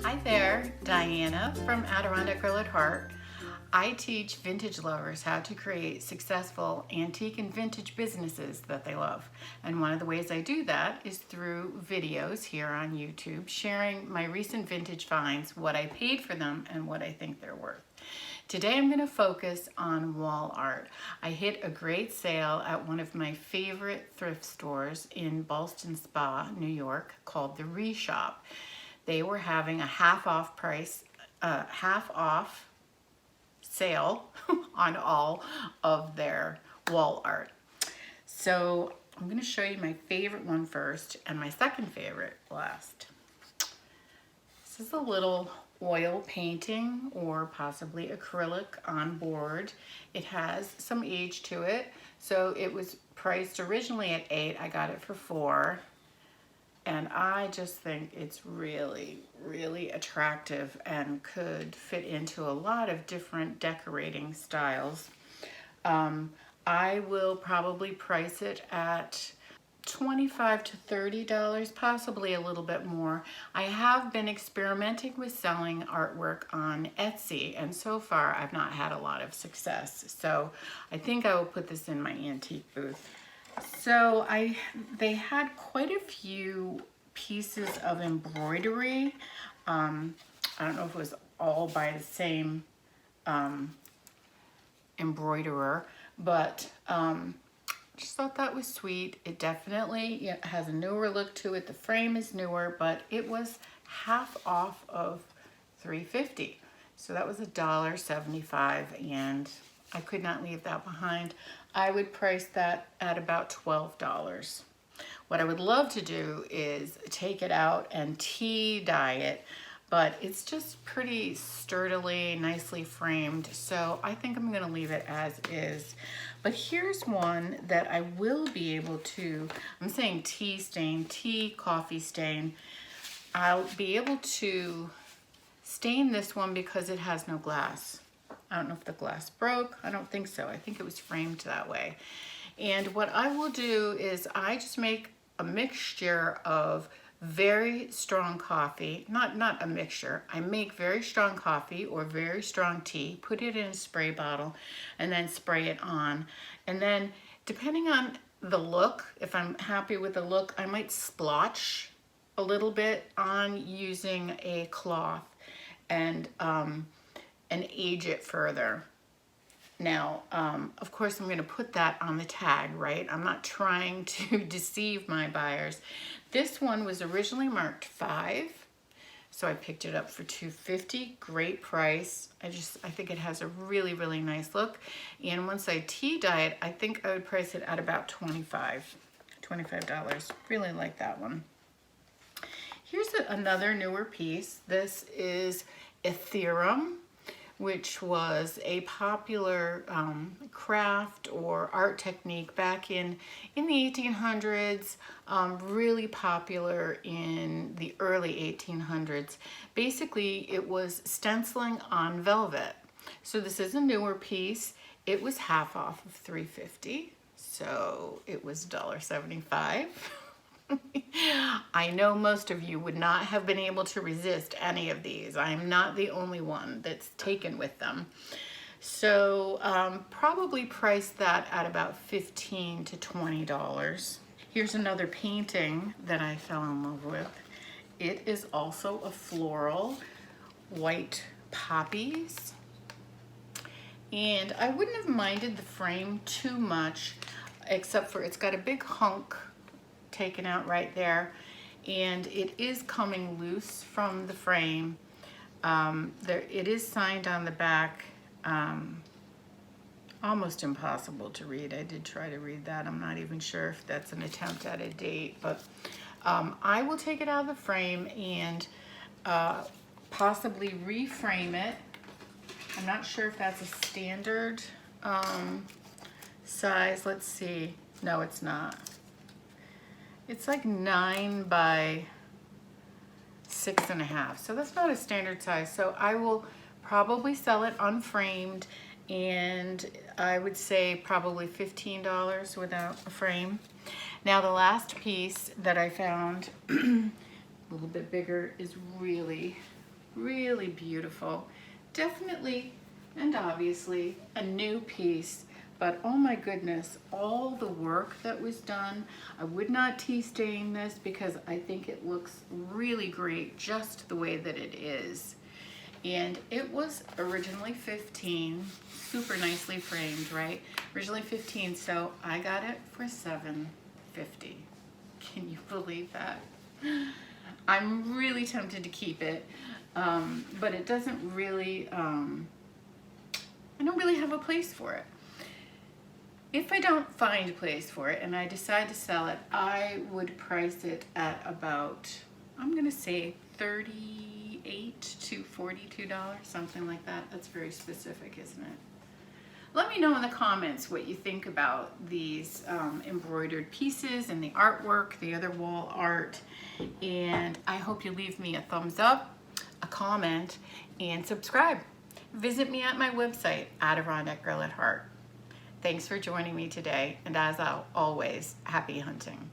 Hi there, Diana from Adirondack Girl at Heart. I teach vintage lovers how to create successful antique and vintage businesses that they love. And one of the ways I do that is through videos here on YouTube, sharing my recent vintage finds, what I paid for them, and what I think they're worth. Today I'm going to focus on wall art. I hit a great sale at one of my favorite thrift stores in Ballston Spa, New York, called the Reshop. They were having a half off sale on all of their wall art. So I'm going to show you my favorite one first and my second favorite last. This is a little oil painting or possibly acrylic on board. It has some age to it. So it was priced originally at $8. I got it for $4. And I just think it's really, really attractive and could fit into a lot of different decorating styles. I will probably price it at $25 to $30, possibly a little bit more. I have been experimenting with selling artwork on Etsy, and so far I've not had a lot of success. So I think I will put this in my antique booth. So they had quite a few pieces of embroidery. I don't know if it was all by the same embroiderer, but just thought that was sweet. It definitely has a newer look to it. The frame is newer, but it was half off of $3.50. So that was $1.75, and I could not leave that behind. I would price that at about $12. What I would love to do is take it out and tea dye it, but it's just pretty sturdily, nicely framed. So I think I'm gonna leave it as is. But here's one that I will be able to, I'm saying tea stain, tea coffee stain. I'll be able to stain this one because it has no glass. I don't know if the glass broke. I don't think so. I think it was framed that way. And what I will do is I just make a mixture of very strong coffee, not a mixture. I make very strong coffee or very strong tea, put it in a spray bottle, and then spray it on. And then depending on the look, if I'm happy with the look, I might splotch a little bit on using a cloth and age it further. Now, of course, I'm going to put that on the tag, right? I'm not trying to deceive my buyers. This one was originally marked $5, so I picked it up for $2.50. Great price. I think it has a really, really nice look. And once I tea dye it, I think I would price it at about $25. Really like that one. Here's another newer piece. This is Ethereum, which was a popular craft or art technique back in the 1800s, really popular in the early 1800s. Basically, it was stenciling on velvet. So this is a newer piece. It was half off of $3.50, so it was $1.75. I know most of you would not have been able to resist any of these. I am not the only one that's taken with them. So probably price that at about $15 to $20. Here's another painting that I fell in love with. It is also a floral, white poppies. And I wouldn't have minded the frame too much, except for it's got a big hunk taken out right there, and it is coming loose from the frame. It is signed on the back. Almost impossible to read. I did try to read that. I'm not even sure if that's an attempt at a date, but I will take it out of the frame and possibly reframe it. I'm not sure if that's a standard size. Let's see. No, it's not. It's like 9 by 6.5, so that's not a standard size. So I will probably sell it unframed, and I would say probably $15 without a frame. Now the last piece that I found, a little bit bigger, is really Really beautiful. Definitely and obviously a new piece, but oh my goodness, all the work that was done. I would not tea stain this because I think it looks really great just the way that it is. And it was originally 15, super nicely framed, right? Originally 15, so I got it for $7.50. Can you believe that? I'm really tempted to keep it, but it doesn't really, I don't really have a place for it. If I don't find a place for it and I decide to sell it, I would price it at about, I'm gonna say $38 to $42, something like that. That's very specific, isn't it? Let me know in the comments what you think about these embroidered pieces and the artwork, the other wall art. And I hope you leave me a thumbs up, a comment, and subscribe. Visit me at my website, Adirondack Girl at Heart. Thanks for joining me today, and as always, happy hunting.